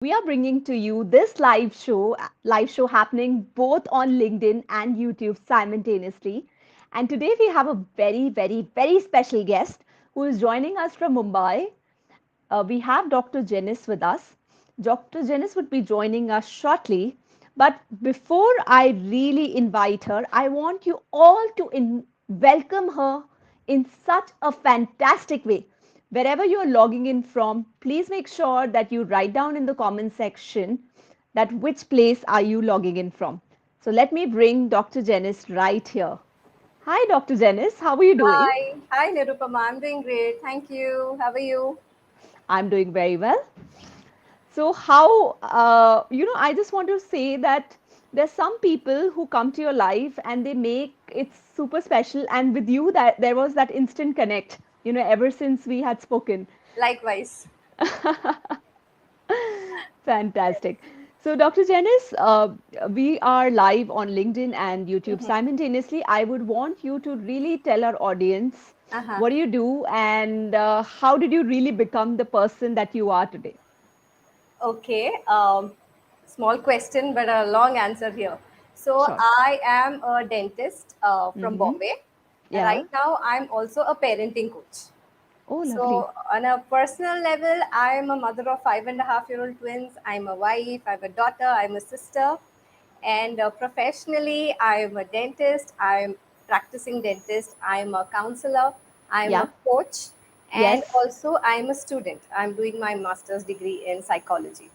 we are bringing to you this live show happening both on LinkedIn and YouTube simultaneously. And today we have a very, very, very special guest who is joining us from Mumbai. We have Dr. Janice with us. Dr. Janice would be joining us shortly. But before I really invite her, I want you all to welcome her in such a fantastic way. Wherever you're logging in from, please make sure that you write down in the comment section that which place are you logging in from. So let me bring Dr. Janice right here. Hi, Dr. Janice. How are you doing? Hi, Nirupama. I'm doing great. Thank you. How are you? I'm doing very well. So how I just want to say that there's some people who come to your life and they make it super special. And with you, that there was that instant connect. Ever since we had spoken. Likewise. Fantastic. So, Dr. Janice, we are live on LinkedIn and YouTube Mhm. simultaneously. I would want you to really tell our audience Uh-huh. what do you do and how did you really become the person that you are today? Okay. Small question, but a long answer here. So, Sure. I am a dentist from Mm-hmm. Bombay. Yeah. Right now, I'm also a parenting coach. Oh, lovely. So, on a personal level, I'm a mother of 5.5-year-old twins. I'm a wife, I'm a daughter, I'm a sister. And professionally, I'm a dentist, I'm practicing dentist, I'm a counselor, I'm a Yeah. coach, and Yes. also I'm a student. I'm doing my master's degree in psychology.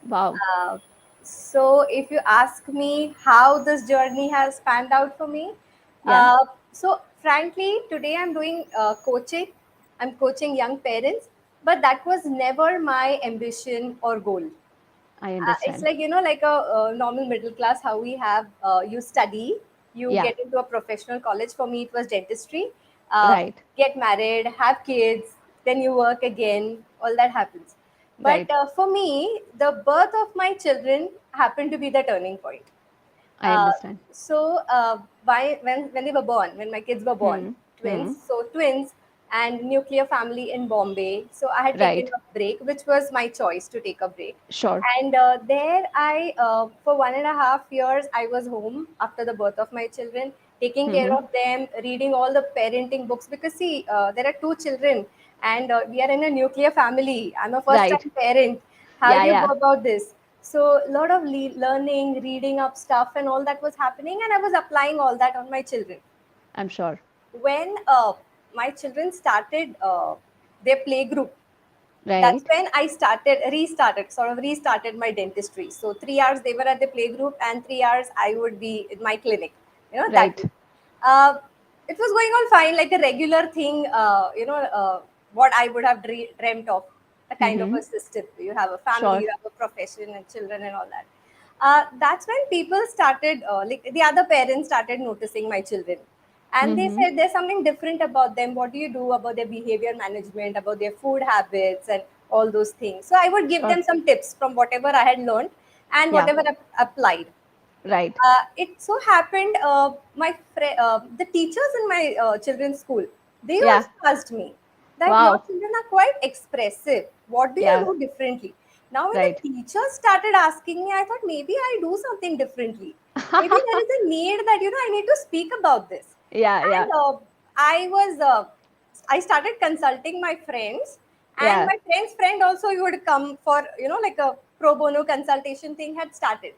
Wow. Uh, so, if you ask me how this journey has panned out for me, Yeah. frankly, today I'm doing coaching. I'm coaching young parents, but that was never my ambition or goal. I It's understand. like like a normal middle class, how we have you study, you Yeah. get into a professional college. For me, it was dentistry. Right. Get married, have kids, then you work again, all that happens. But Right. for me, the birth of my children happened to be the turning point. I uh, understand. when they were born, when my kids were born, Hmm. twins, Hmm. so twins and nuclear family in Bombay. So I had taken Right. a break, which was my choice to take a break. Sure. And there for 1.5 years, I was home after the birth of my children, taking care Hmm. of them, reading all the parenting books. Because see, there are two children, and we are in a nuclear family. I'm a Right. first-time parent. How Yeah. do you Yeah. go about this? So a lot of learning, reading up stuff, and all that was happening, and I was applying all that on my children. I'm sure. When my children started their play group, that's Right. when I restarted my dentistry. So 3 hours they were at the play group, and 3 hours I would be in my clinic. That Right. way. Uh, it was going on fine, like a regular thing. What I would have dreamt of, a kind of Hmm. a system. You have a family, Sure. you have a profession, and children, and all that. That's when people started, like the other parents started noticing my children, and they Hmm. said there's something different about them. What do you do about their behavior management, about their food habits, and all those things? So I would give Sure. them some tips from whatever I had learned and Yeah. whatever I applied. Right. It so happened, the teachers in my children's school, they Yeah. also asked me that your Wow. children are quite expressive. What do you Yeah. do differently? Now, when the Right. teachers started asking me, I thought maybe I do something differently. Maybe there is a need that I need to speak about this. Yeah. Yeah. And I was I started consulting my friends, and Yeah. my friend's friend also would come for like a pro bono consultation thing had started.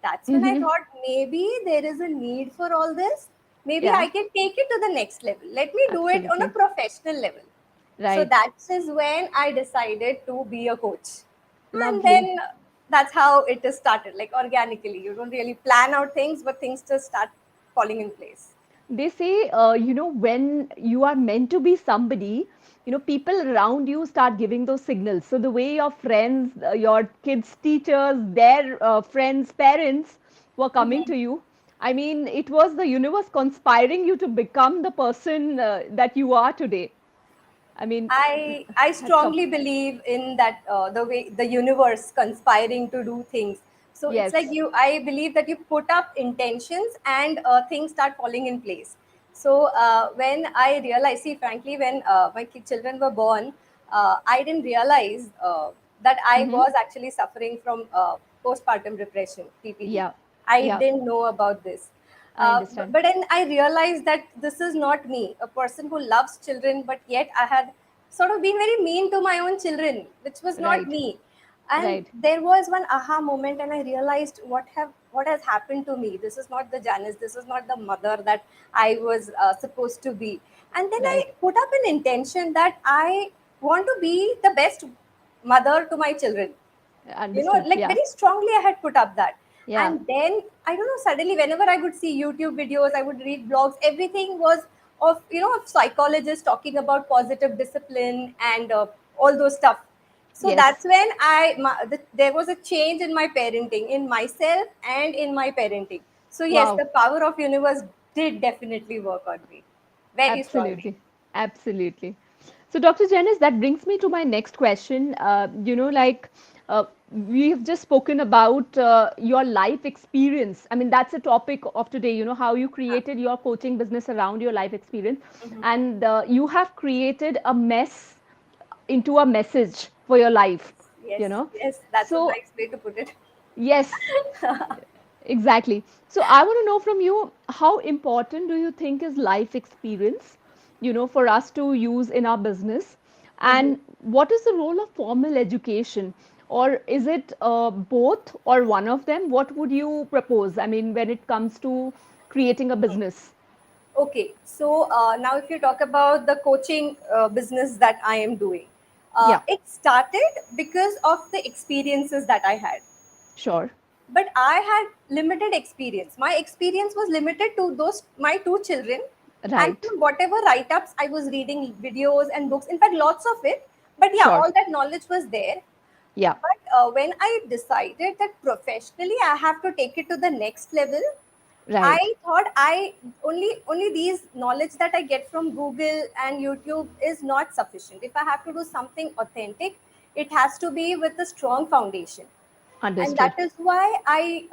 That's when I Hmm. thought maybe there is a need for all this. Maybe I Yeah. can take it to the next level. Let me do it on a Absolutely. professional level. So Right. that is when I decided to be a coach. And Lovely. then that's how it is started, like organically. You don't really plan out things, but things just start falling in place. They say, when you are meant to be somebody, people around you start giving those signals. So the way your friends, your kids' teachers, their friends, parents were coming to you. I mean, it was the universe conspiring you to become the person that you are today. I mean, I hats off. strongly believe in that, the way the universe conspiring to do things. So it's like Yes. you. I believe that you put up intentions, and things start falling in place. So when I realized, see, frankly, when my children were born, I didn't realize that I Mm-hmm. was actually suffering from postpartum depression, PPD. Yeah. I Yeah. didn't know about this. I understand. But then I realized that this is not me, a person who loves children, but yet I had sort of been very mean to my own children, which was not Right. me. And Right. there was one aha moment, and I realized what has happened to me. This is not the Janice. This is not the mother that I was supposed to be. And then I Right. put up an intention that I want to be the best mother to my children. Understood. Like Yeah. very strongly I had put up that. Yeah. And then I don't know, suddenly whenever I would see YouTube videos, I would read blogs, everything was of of psychologists talking about positive discipline and all those stuff. So Yes. that's when there was a change in my parenting, in myself and in my parenting. So yes, Wow. the power of universe did definitely work on me very strongly. Absolutely. Absolutely. So, Dr. Janice, that brings me to my next question. We have just spoken about your life experience. I mean, that's a topic of today, how you Huh. created your coaching business around your life experience. Mhm. And you have created a mess into a message for your life, you Yes, know. yes, that's a So, nice way to put it. yes, exactly. So I want to know from you, how important do you think is life experience, for us to use in our business? Mhm. And what is the role of formal education? Or is it both or one of them? What would you propose? I mean, when it comes to creating a business? Okay, so now if you talk about the coaching business that I am doing, Yeah, it started because of the experiences that I had. sure. But I had limited experience. My experience was limited to those my two children, and Right. from whatever write-ups I was reading, videos and books. In fact, lots of it. But yeah, Sure. all that knowledge was there. Yeah. But when I decided that professionally I have to take it to the next level, Right. I thought I only these knowledge that I get from Google and YouTube is not sufficient. If I have to do something authentic, it has to be with a strong foundation. And that Understood. is why I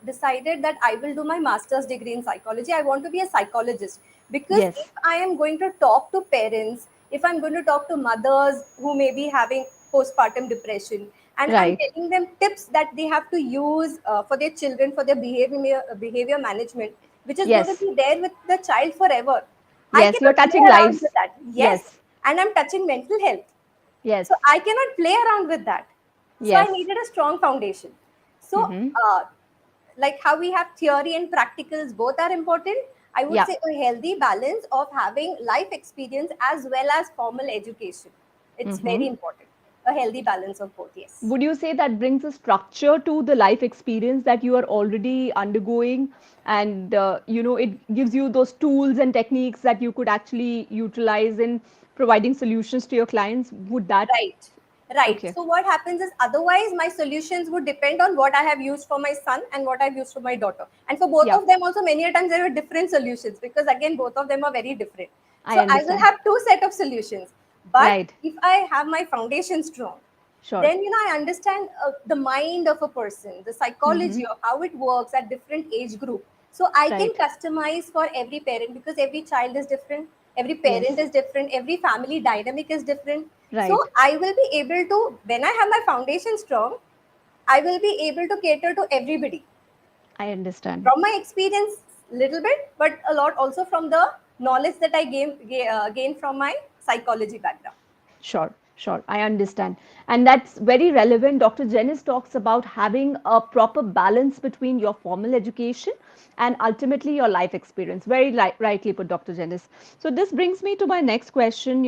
decided that I will do my master's degree in psychology. I want to be a psychologist, because if Yes. I am going to talk to parents, if I'm going to talk to mothers who may be having postpartum depression, and I'm Right. telling them tips that they have to use for their children, for their behavior management, which is going to Yes. be there with the child forever, I Yes. You're cannot play touching around with lives. that. Yes, Yes. and I'm touching mental health, so Yes. I cannot play around with that. So I Yes. needed a strong foundation. So, Mm-hmm. like how we have theory and practicals, both are important. I would Yeah. say a healthy balance of having life experience as well as formal education. It's Mm-hmm. very important. A healthy balance of both, yes. Would you say that brings a structure to the life experience that you are already undergoing? And, it gives you those tools and techniques that you could actually utilize in providing solutions to your clients. Would that? Right. Right. Okay. So what happens is otherwise my solutions would depend on what I have used for my son and what I've used for my daughter. And for both Yeah. of them also many a times there were different solutions, because again both of them are very different. I So I will understand. have two set of solutions. But Right. if I have my foundation strong, Sure. then I understand the mind of a person, the Mm-hmm. psychology of how it works at different age group. So I can Right. customize for every parent, because every child is different, every parent Yes. is different, every family dynamic is different. So Right. I will be able to, when I have my foundation strong, I will be able to cater to everybody I understand. from my experience, little bit, but a lot also from the knowledge that I gain from my psychology background. Sure, sure. I understand. And that's very relevant. Dr. Janice talks about having a proper balance between your formal education and ultimately your life experience. Very rightly put, Dr. Janice. So this brings me to my next question.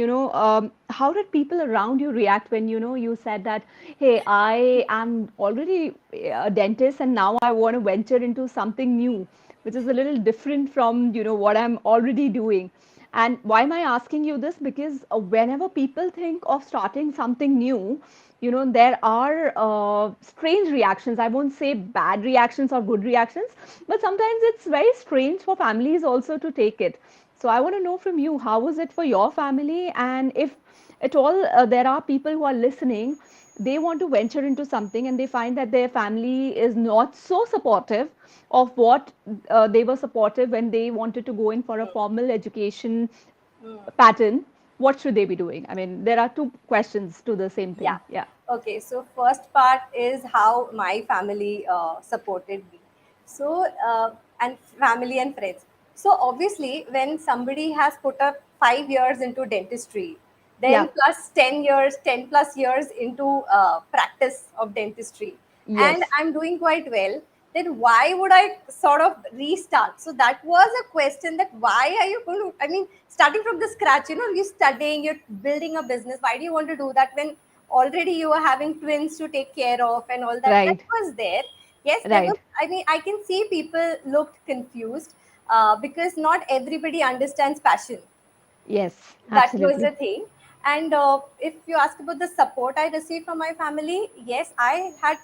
How did people around you react when, you said that, hey, I am already a dentist and now I want to venture into something new, which is a little different from, what I'm already doing. And why am I asking you this? Because whenever people think of starting something new, there are strange reactions. I won't say bad reactions or good reactions, but sometimes it's very strange for families also to take it. So I want to know from you, how was it for your family? And if at all there are people who are listening, they want to venture into something and they find that their family is not so supportive of what they were supportive when they wanted to go in for a formal education Hmm. pattern. what should they be doing? I mean, there are two questions to the same Yeah. thing. Yeah. Okay. So first part is how my family supported me. So and family and friends. So obviously, when somebody has put up 5 years into dentistry, Yeah. then plus 10 years, 10 plus years into practice of dentistry, and Yes. I'm doing quite well, then why would I sort of restart? So that was a question, that why are you going to, I mean, starting from the scratch, you're studying, you're building a business. Why do you want to do that when already you are having twins to take care of and all that? That Right. was there. Yes, there was, Right. I mean, I can see people looked confused because not everybody understands passion. Yes. That was Absolutely. the thing. And if you ask about the support I received from my family, yes, I had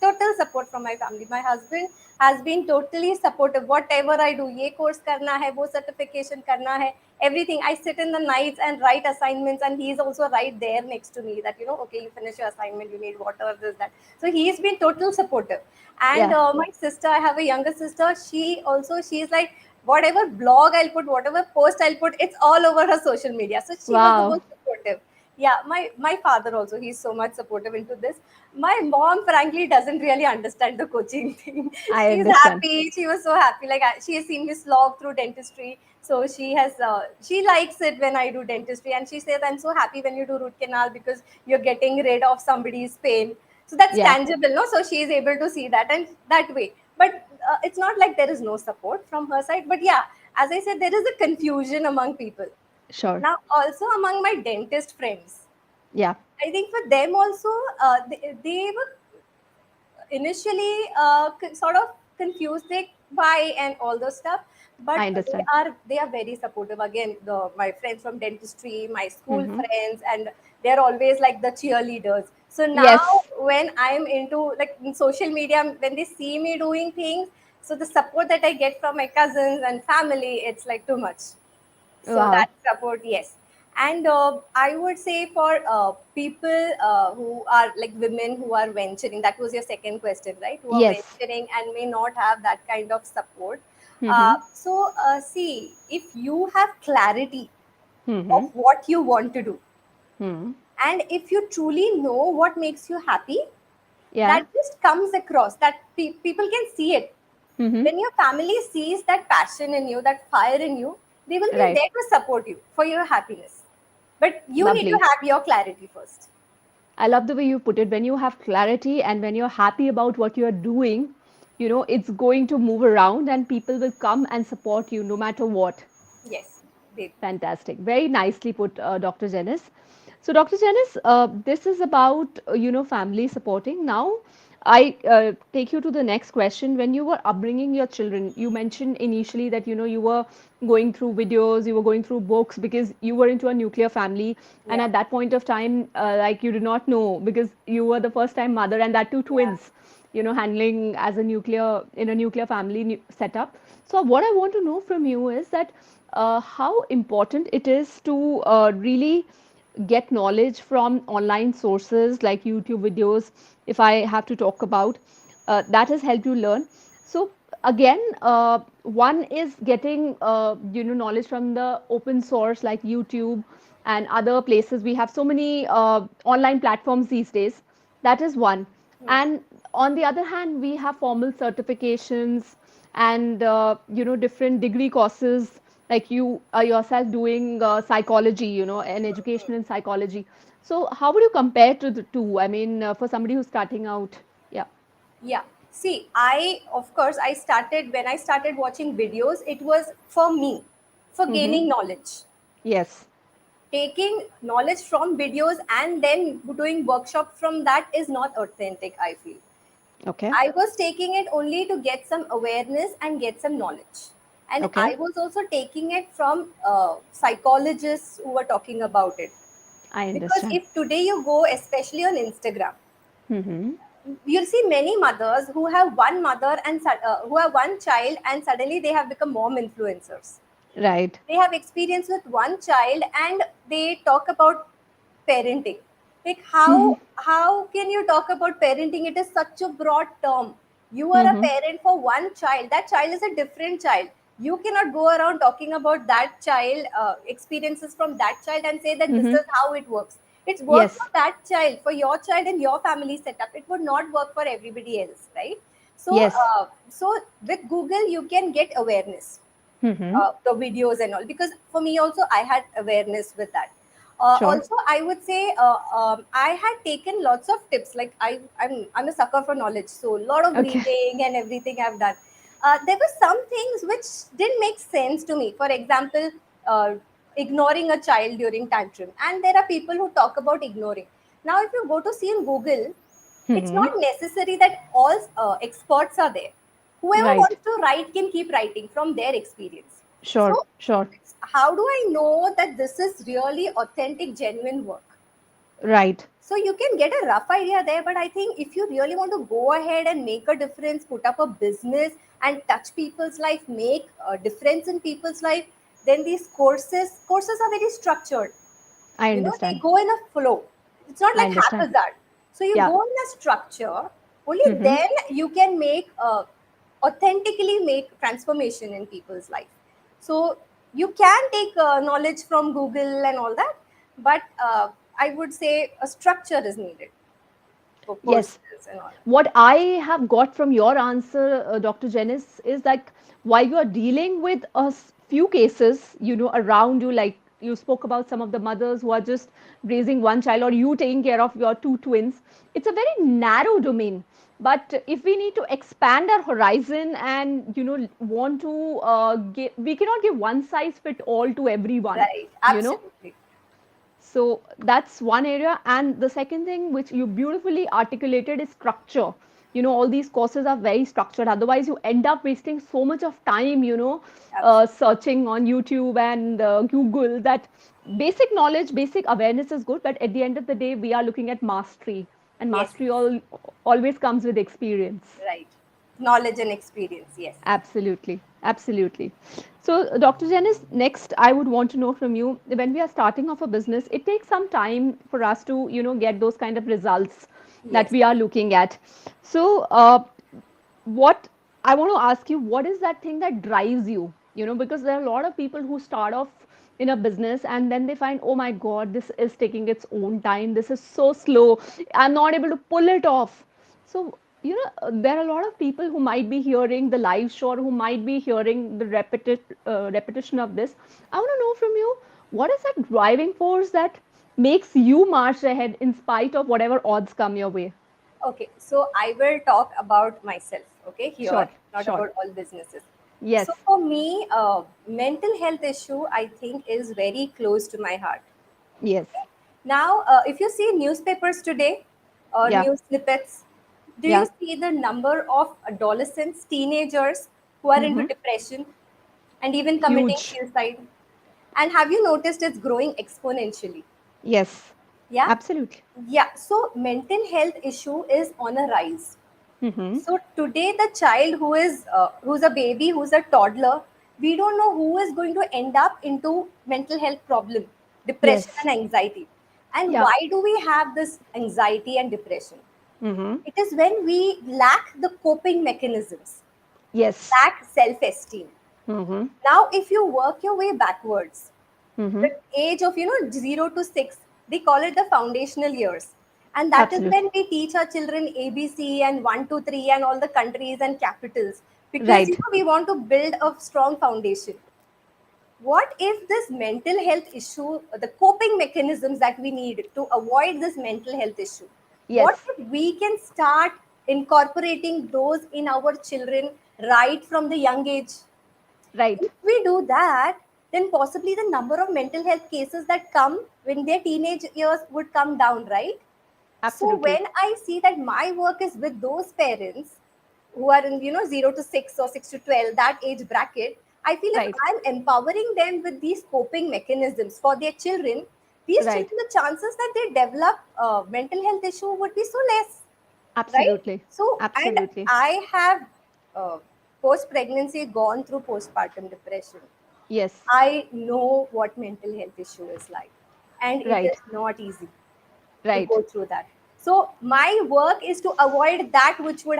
total support from my family. My husband has been totally supportive. Whatever I do, ye course karna hai, wo certification karna hai, everything. I sit in the nights and write assignments, and he's also right there next to me, that okay, you finish your assignment, you need water, this, that. So he's been total supportive. And Yeah. my sister, I have a younger sister, she's like, whatever blog I'll put, whatever post I'll put, it's all over her social media. So she was the Wow. most supportive. Yeah, my father also, he's so much supportive into this. My mom, frankly, doesn't really understand the coaching thing. I She's understand. happy. She was so happy. Like she has seen me slog through dentistry, so she likes it when I do dentistry, and she says, "I'm so happy when you do root canal because you're getting rid of somebody's pain." So that's Yeah. tangible, no? So she is able to see that, and that way. But it's not like there is no support from her side. But yeah, as I said, there is a confusion among people. Sure. Now, also among my dentist friends, Yeah. I think for them also, they were initially sort of confused, like why and all those stuff. But I understand. they are very supportive. Again, my friends from dentistry, my school Mm-hmm. friends, and they're always like the cheerleaders. So now Yes. when I'm into, like, in social media, when they see me doing things, so the support that I get from my cousins and family, it's like too much. So that Wow. support, yes. And I would say for people who are like women who are venturing, that was your second question, right? Who are Yes. venturing and may not have that kind of support. Mm-hmm. See, if you have clarity Mm-hmm. of what you want to do, Hmm. and if you truly know what makes you happy, Yeah. that just comes across, that people can see it. Mm-hmm. When your family sees that passion in you, that fire in you, they will be Right. there to support you for your happiness. But you need to Lovely. have your clarity first. I love the way you put it. When you have clarity and when you're happy about what you're doing, it's going to move around and people will come and support you no matter what. Yes, they, Fantastic. Very nicely put, Dr. Janice. So, Dr. Janice, this is about, family supporting. Now, I take you to the next question. When you were upbringing your children, you mentioned initially that, you were going through videos, you were going through books because you were into a nuclear family. And yeah, at that point of time, like you did not know because you were the first time mother and that too yeah, twins, handling as a nuclear in a nuclear family setup. So, what I want to know from you is that how important it is to really get knowledge from online sources like YouTube videos, if I have to talk about, that has helped you learn. So again, one is getting knowledge from the open source like YouTube and other places. We have so many online platforms these days. That is one. hmm, And on the other hand, we have formal certifications and different degree courses like you yourself doing psychology, an education in psychology. So how would you compare to the two? I mean, for somebody who's starting out. Yeah. yeah. See, of course, when I started watching videos, it was for me, for Mm-hmm. gaining knowledge. Yes. Taking knowledge from videos and then doing workshop from that is not authentic, I feel. Okay. I was taking it only to get some awareness and get some knowledge. And Okay. I was also taking it from psychologists who were talking about it. I Because understand. if today you go, especially on Instagram, Mm-hmm. you'll see many mothers who have one mother and who have one child, and suddenly they have become mom influencers. Right. They have experience with one child and they talk about parenting. Like Mm-hmm. how can you talk about parenting? It is such a broad term. You are a Mm-hmm. parent for one child, that child is a different child. You cannot go around talking about that child, experiences from that child, and say that this Mm-hmm. is how it works. It's worked for Yes. that child, for your child and your family setup. It would not work for everybody else, right? So, Yes. so with Google, you can get awareness, Mm-hmm. the videos and all, because for me also I had awareness with that. Sure. Also I would say, I had taken lots of tips, like I'm a sucker for knowledge, so a lot of Okay. reading and everything I've done. There were some things which didn't make sense to me. For example, uh, ignoring a child during tantrum, and there are people who talk about ignoring. Now if you go to see in Google, it's Mm-hmm. not necessary that all experts are there. Whoever Right. wants to write can keep writing from their experience. Sure. So Sure. how do I know that this is really authentic, genuine work? Right. So you can get a rough idea there, but I think if you really want to go ahead and make a difference, put up a business and touch people's life, make a difference in people's life, then these courses are very structured. I They understand. go in a flow. It's not I like understand. haphazard. So you Yeah. go in a structure. Only Mm-hmm. then you can make, authentically make transformation in people's life. So you can take knowledge from Google and all that, but I would say a structure is needed for Yes. courses and all that. What I have got from your answer, Dr. Janice, is that while you are dealing with few cases, around you, like you spoke about some of the mothers who are just raising one child, or you taking care of your two twins, it's a very narrow domain. But if we need to expand our horizon and want to give, we cannot give one size fit all to everyone. Right, You know, absolutely. so that's one area. And the second thing, which you beautifully articulated, is structure. All these courses are very structured. Otherwise, you end up wasting so much of time, Absolutely. searching on YouTube and Google. That basic knowledge, basic awareness is good. But at the end of the day, we are looking at mastery. And Yes, mastery always comes with experience. right. Knowledge and experience, yes. Absolutely, absolutely. So, Dr. Janice, next I would want to know from you, when we are starting off a business, it takes some time for us to, get those kind of results that Yes. we are looking at. So, what I want to ask you, what is that thing that drives you? Because there are a lot of people who start off in a business and then they find, oh my God, this is taking its own time. This is so slow. I'm not able to pull it off. So, there are a lot of people who might be hearing the live show, or who might be hearing the repetition of this. I want to know from you, what is that driving force that makes you march ahead in spite of whatever odds come your way? Okay, so I will talk about myself, okay, here, Sure, not sure. about all businesses. So Yes. for me, mental health issue, I think, is very close to my heart. Yes. Now, if you see newspapers today, Yeah. news snippets, do you Yeah. see the number of adolescents, teenagers who are into Mm-hmm. depression and even committing Huge. suicide? And have you noticed it's growing exponentially? Yes. Yeah, Absolutely. yeah. So mental health issue is on a rise. Mm-hmm. So today, the child who's a baby, who's a toddler, we don't know who is going to end up into mental health problem, depression Yes. and anxiety. And Yeah. why do we have this anxiety and depression? Mm-hmm. It is when we lack the coping mechanisms, Yes. lack self-esteem. Mm-hmm. Now, if you work your way backwards, Mm-hmm. the age of 0 to 6, they call it the foundational years, and that is Absolutely. when we teach our children ABC and 1 2 3 and all the countries and capitals, because Right. we want to build a strong foundation. What if this mental health issue, the coping mechanisms that we need to avoid this mental health issue, what Yes. if we can start incorporating those in our children right from the young age? Right. If we do that, then possibly the number of mental health cases that come when their teenage years would come down, right? So Absolutely. when I see that my work is with those parents who are in 0 to 6 or 6 to 12, that age bracket, I feel if Right. I'm empowering them with these coping mechanisms for their children, these Right. children, the chances that they develop mental health issue would be so less, right? Absolutely. So, and Absolutely. I have post pregnancy gone through postpartum depression. Yes. I know what mental health issue is like, and it Right. is not easy to Right. go through that. So, my work is to avoid that which could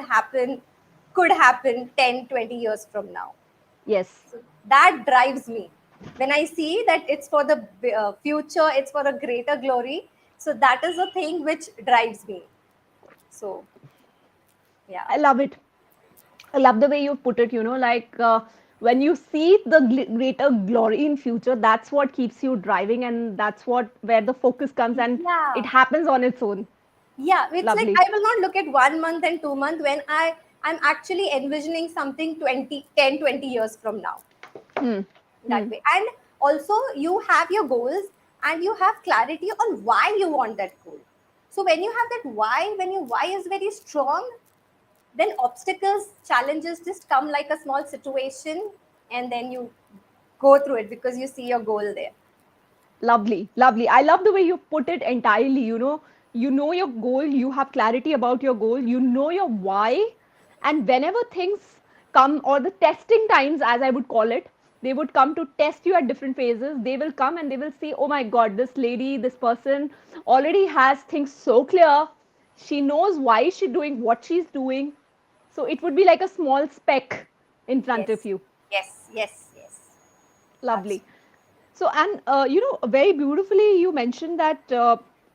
happen 10, 20 years from now. Yes. That drives me. When I see that it's for the future, it's for a greater glory, so that is the thing which drives me. So yeah. I love it. I love the way you put it, like when you see the greater glory in future, that's what keeps you driving, and that's what where the focus comes, and it Yeah, happens on its own. yeah, it's like Lovely. I will not look at 1 month and 2 month when I'm actually envisioning something 20, 10, 20 years from now, Hmm. that Hmm. way. And also you have your goals and you have clarity on why you want that goal. So when you have that why, when your why is very strong, then obstacles, challenges just come like a small situation, and then you go through it because you see your goal there. Lovely, lovely. I love the way you put it entirely. You know your goal, you have clarity about your goal, you know your why, and whenever things come, or the testing times, as I would call it, they would come to test you at different phases. They will come and they will say, oh my God, this lady, this person already has things so clear. She knows why she's doing what she's doing. So it would be like a small speck in front of Yes, you. yes, yes, yes. Lovely. Absolutely. So, and very beautifully you mentioned that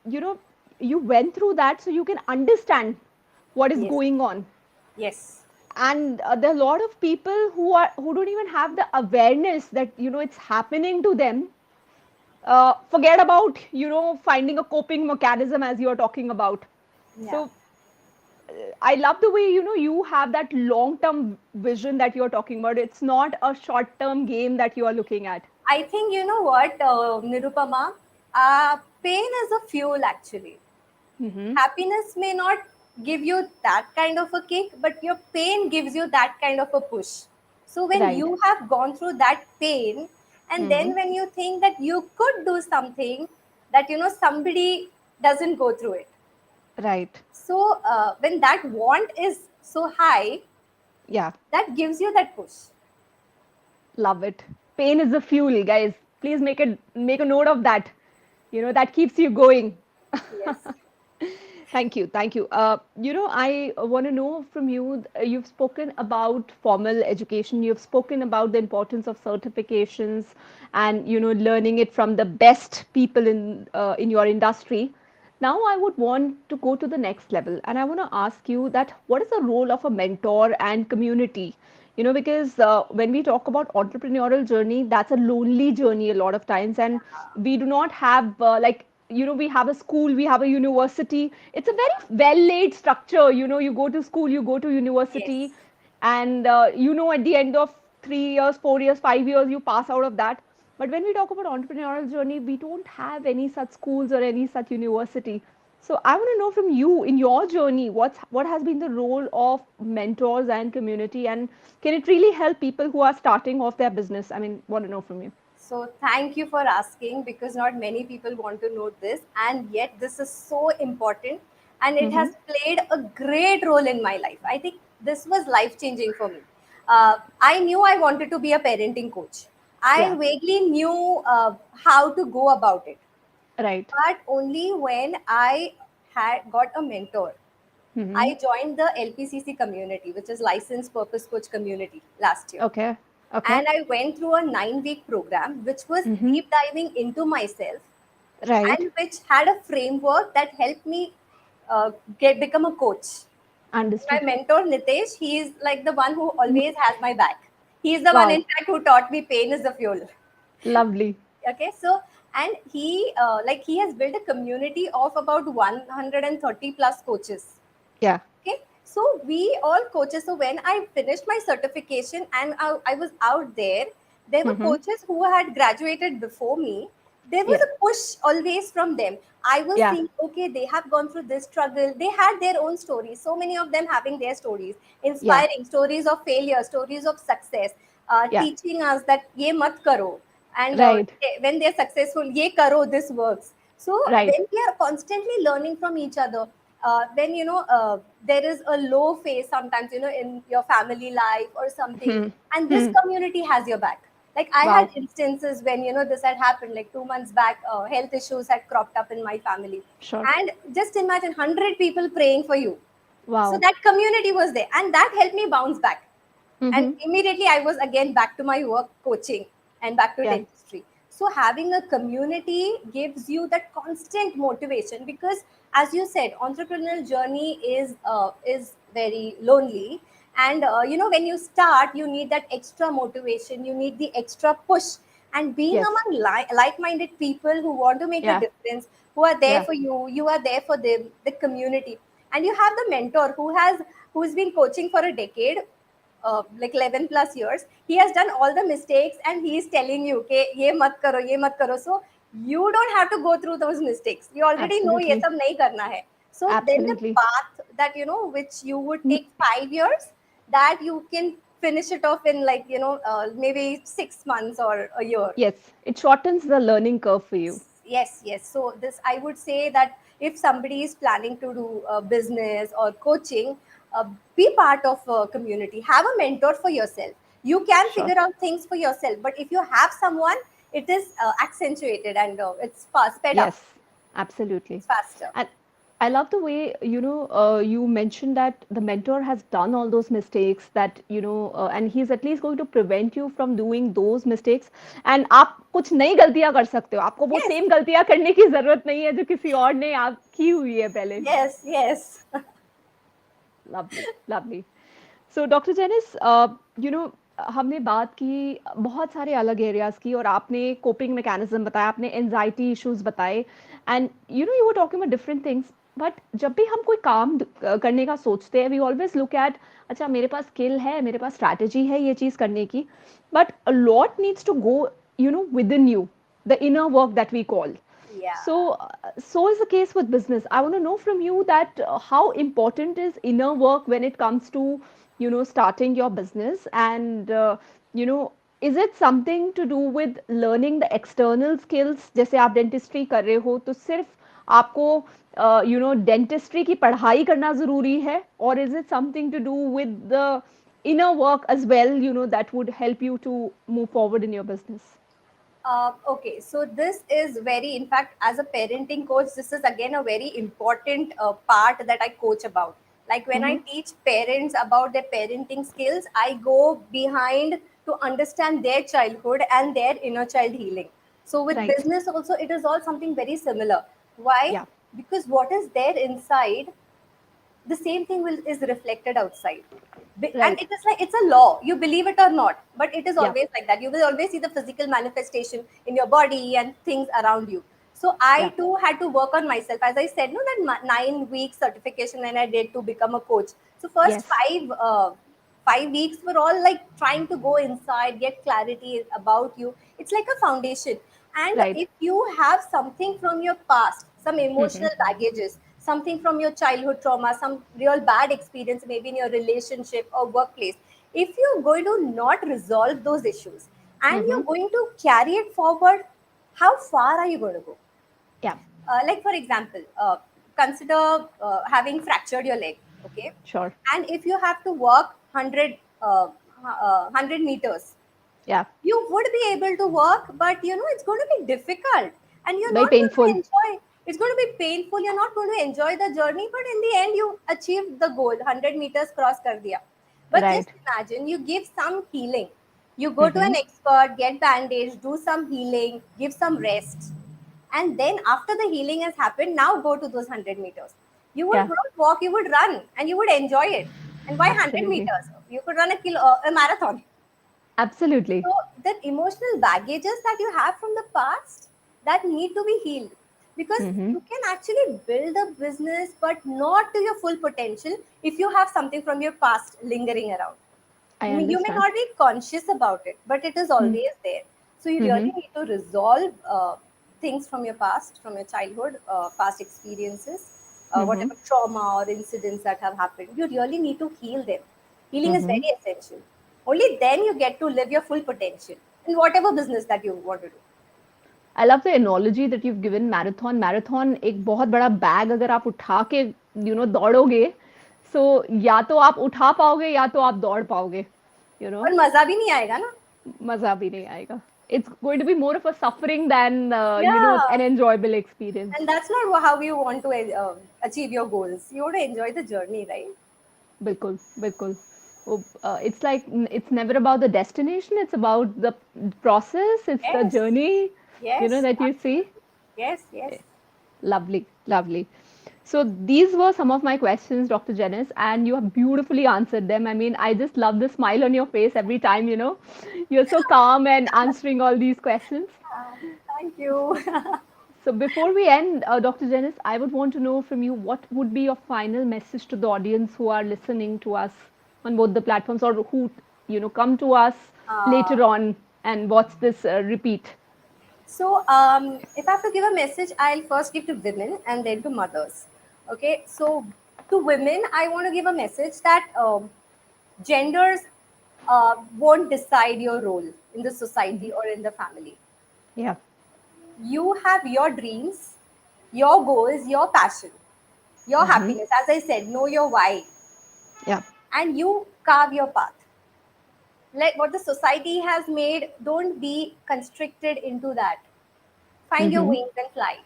you know you went through that so you can understand what is Yes, going on. yes, And there are a lot of people who don't even have the awareness that it's happening to them. Forget about finding a coping mechanism as you are talking about. yeah. So I love the way you have that long term vision that you're talking about. It's not a short term game that you are looking at. I think you know what, Nirupama, pain is a fuel actually. Hmm. Happiness may not give you that kind of a kick, but your pain gives you that kind of a push. So when Right. you have gone through that pain, and Hmm. then when you think that you could do something that somebody doesn't go through it, Right. so when that want is so high, Yeah. that gives you that push. Love it. Pain is the fuel, guys. Please make a note of that. That keeps you going. Yes. Thank you. Thank you. I want to know from you. You've spoken about formal education. You've spoken about the importance of certifications, and learning it from the best people in your industry. Now, I would want to go to the next level, and I want to ask you that what is the role of a mentor and community? Because when we talk about entrepreneurial journey, that's a lonely journey a lot of times, and we do not have we have a school, we have a university. It's a very well laid structure. You go to school, you go to Yes. university, and at the end of 3 years, 4 years, 5 years, you pass out of that. But when we talk about entrepreneurial journey, we don't have any such schools or any such university. So I want to know from you, in your journey, what has been the role of mentors and community, and can it really help people who are starting off their business? I mean, want to know from you. So thank you for asking, because not many people want to know this, and yet this is so important, and it has Mm-hmm. played a great role in my life. I think this was life changing for me. I knew I wanted to be a parenting coach. I Yeah. vaguely knew how to go about it, Right. but only when I had got a mentor. Mm-hmm. I joined the LPCC community, which is Licensed Purpose Coach Community, last year. Okay. Okay. And I went through a 9-week program, which was Mm-hmm. deep diving into myself, Right. and which had a framework that helped me become a coach. My Understood. mentor, Nitesh, he is like the one who always has my back. He is the one, in Wow. fact, who taught me pain is the fuel. Lovely. Okay, so, and he has built a community of about 130 plus coaches. Yeah. Okay, so we all coaches. So when I finished my certification and I was out there were Mm-hmm. coaches who had graduated before me. There was Yeah. a push always from them. I was Yeah. seeing, okay, they have gone through this struggle. They had their own stories. So many of them having their stories, Yeah. inspiring stories of failure, stories of success, Yeah. teaching us that ye mat karo, and Right. when they're successful, ye karo, this works. So Right. when we are constantly learning from each other, when there is a low phase sometimes, in your family life or something, Hmm. and this Hmm. community has your back. Like I had Wow. instances when this had happened, like 2 months back, health issues had cropped up in my family, Sure. and just imagine 100 people praying for you. So Wow. that community was there, and that helped me bounce back. And Mm-hmm. immediately I was again back to my work, coaching, and back to Yeah. dentistry. So having a community gives you that constant motivation, because as you said, entrepreneurial journey is very lonely. And when you start, you need that extra motivation, you need the extra push. And being Yes. among like-minded people who want to make a Yeah. difference, who are there Yeah. for you, you are there for them, the community. And you have the mentor who's been coaching for a decade, like 11 plus years. He has done all the mistakes and he is telling you, okay, ye mat karo, ye mat karo. So you don't have to go through those mistakes. You already know ye Absolutely. sab nahi karna hai. So then the Absolutely. path that, which you would N- take 5 years, that you can finish it off in, like, maybe 6 months or a year. yes. It shortens the learning curve for you. Yes, yes. So this, I would say that if somebody is planning to do business or coaching, uh, be part of a community. Have a mentor for yourself. You can Sure. figure out things for yourself, but if you have someone, it is accentuated, and it's fast, sped up. Yes, absolutely. It's faster. And I love the way, you mentioned that the mentor has done all those mistakes that, and he's at least going to prevent you from doing those mistakes. And आप कुछ नई गलतियां कर सकते हो. आपको वो Yes, same गलतियां करने की जरूरत नहीं है जो किसी और ने आप की हुई है पहले. yes, yes. Lovely, lovely. So doctor Janice, हमने बात की बहुत सारे अलग एरियाज की और आपने कोपिंग मैकेनिज्म बताया, आपने एनजाइटी इश्यूज बताए, and you were talking about different things. But जब भी हम कोई काम करने का सोचते हैं, वी ऑलवेज लुक एट, अच्छा मेरे पास स्किल है, मेरे पास स्ट्रैटेजी है ये चीज़ करने की, but a lot needs to go within you, the inner work that we call. Yeah. So is the case with business. I want to know from you that how important is inner work when it comes to, starting your business, and is it something to do with learning the external skills? जैसे आप dentistry कर रहे हो, तो सिर्फ आपको dentistry की पढ़ाई करना जरूरी है, or is it something to do with the inner work as well, that would help you to move forward in your business? Okay, so this is very, in fact, as a parenting coach, this is again a very important part that I coach about. Like when I Mm-hmm. teach parents about their parenting skills, I go behind to understand their childhood and their inner child healing. So with Right. business also, it is all something very similar. Why? Yeah. Because what is there inside, the same thing is reflected outside. And Right. it is like, it's a law, you believe it or not, but it is Yeah. always like that. You will always see the physical manifestation in your body and things around you. So Yeah. I too had to work on myself, as I said, no, that 9 week certification and I did to become a coach. So first Yes. 5 weeks were all like trying to go inside, get clarity about you. It's like a foundation. And Right. if you have something from your past, some Mm-hmm. emotional baggages, something from your childhood trauma, some real bad experience, maybe in your relationship or workplace, if you're going to not resolve those issues and Mm-hmm. you're going to carry it forward, how far are you going to go? Yeah. Like for example, consider having fractured your leg, okay? Sure. And if you have to walk 100 meters, Yeah. you would be able to work, but it's going to be difficult, and you're Very not going to painful. enjoy. It's going to be painful, you're not going to enjoy the journey, but in the end you achieved the goal, 100 meters cross kar diya. But just Right. imagine you give some healing, you go to Mm-hmm. an expert, get bandage, do some healing, give some rest, and then after the healing has happened, now go to those 100 meters. You would Yeah. not walk, you would run, and you would enjoy it. And why 100 Absolutely. meters? You could run a marathon. Absolutely. So the emotional baggages that you have from the past, that need to be healed, because Mm-hmm. you can actually build a business but not to your full potential if you have something from your past lingering around. I You may understand. not be conscious about it, but it is always there. So you Mm-hmm. really need to resolve things from your past, from your childhood, past experiences, Mm-hmm. whatever trauma or incidents that have happened. You really need to heal them. Healing is Mm-hmm. very essential. Only then you get to live your full potential in whatever business that you want to do. I love the analogy that you've given. Marathon एक बहुत बड़ा bag अगर आप उठा के दौड़ोगे, so या तो आप उठा पाओगे या तो आप दौड़ पाओगे. you know और मजा भी नहीं आएगा ना. मजा भी नहीं आएगा. It's going to be more of a suffering than Yeah, an enjoyable experience. and that's not how you want to achieve your goals. You want to enjoy the journey, right? बिल्कुल, बिल्कुल. Oh, it's like it's never about the destination, it's about the process, it's the Yes, journey, yes, that you see. absolutely. Yes, yes. Lovely, lovely. So these were some of my questions, Dr. Janice, and you have beautifully answered them. I mean, I just love the smile on your face every time, You're so calm and answering all these questions. Thank you. So before we end, Dr. Janice, I would want to know from you what would be your final message to the audience who are listening to us on both the platforms or who, come to us uh, later on and watch this repeat. So, if I have to give a message, I'll first give to women and then to mothers. Okay, so to women, I want to give a message that genders won't decide your role in the society Mhm. or in the family. Yeah. You have your dreams, your goals, your passion, your Hmm. happiness. As I said, know your why, Yeah. and you carve your path. Like what the society has made, don't be constricted into that. Find your Hmm. wings and fly.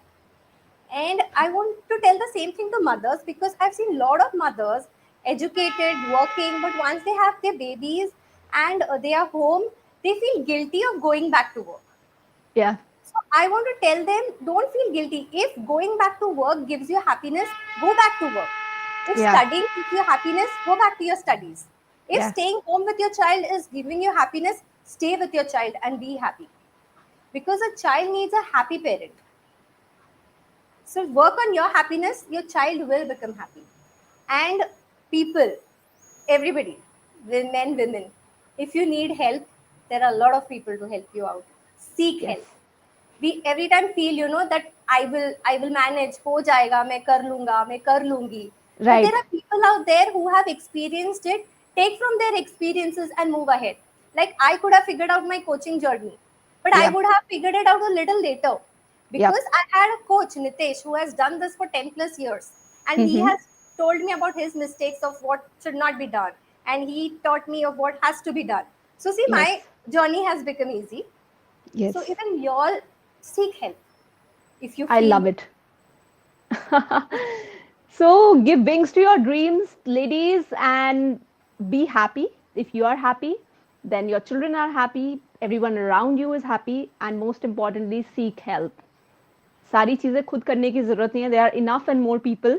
And I want to tell the same thing to mothers because I've seen a lot of mothers educated, working, but once they have their babies and they are home, they feel guilty of going back to work. Yeah. So I want to tell them, don't feel guilty. If going back to work gives you happiness, go back to work. If Yeah. studying gives you happiness, go back to your studies. If Yeah. staying home with your child is giving you happiness, stay with your child and be happy. Because a child needs a happy parent. So work on your happiness, your child will become happy. And people, everybody, men, women, if you need help, there are a lot of people to help you out. Seek Yes. help. We every time feel, that I will manage, ho jayega, मैं कर लूंगा, मैं कर लूंगी. But there Right. are people out there who have experienced it. Take from their experiences and move ahead. Like I could have figured out my coaching journey, but I Yeah. would have figured it out a little later Yeah. because I had a coach, Nitesh, who has done this for 10 plus years, and he Hmm. has told me about his mistakes of what should not be done, and he taught me of what has to be done. So see, my Yes. journey has become easy. So Yes. even y'all seek help if you I feel. love it. So give wings to your dreams, ladies, and be happy. If you are happy, then your children are happy, everyone around you is happy, and most importantly, seek help. सारी चीजें खुद करने की जरूरत नहीं है. There are enough and more people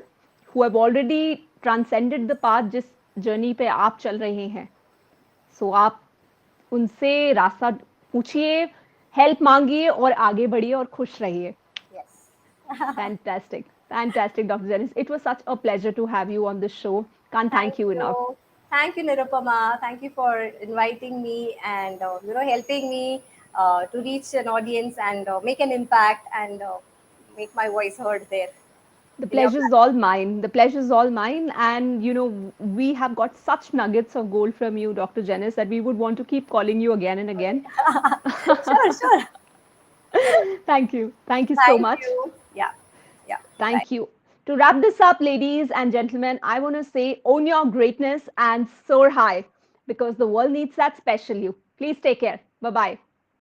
who have already transcended the path जिस journey पे आप चल रहे हैं. सो आप उनसे रास्ता पूछिए, हेल्प मांगिए और आगे बढ़िए और खुश रहिए. Yes. Fantastic. Fantastic, Dr. Janice. It was such a pleasure to have you on this show. Can't Thank thank you enough. you. Thank you, Nirupama. Thank you for inviting me and helping me to reach an audience and make an impact and make my voice heard there The in your pleasure is all platform. mine. The pleasure is all mine. And, we have got such nuggets of gold from you, Dr. Janice, that we would want to keep calling you again and again. Sure, sure. Thank you. Thank you so Thank much. you. Yeah, yeah. Bye. Thank you. To wrap this up, ladies and gentlemen, I want to say own your greatness and soar high because the world needs that special you. Please take care. Bye bye.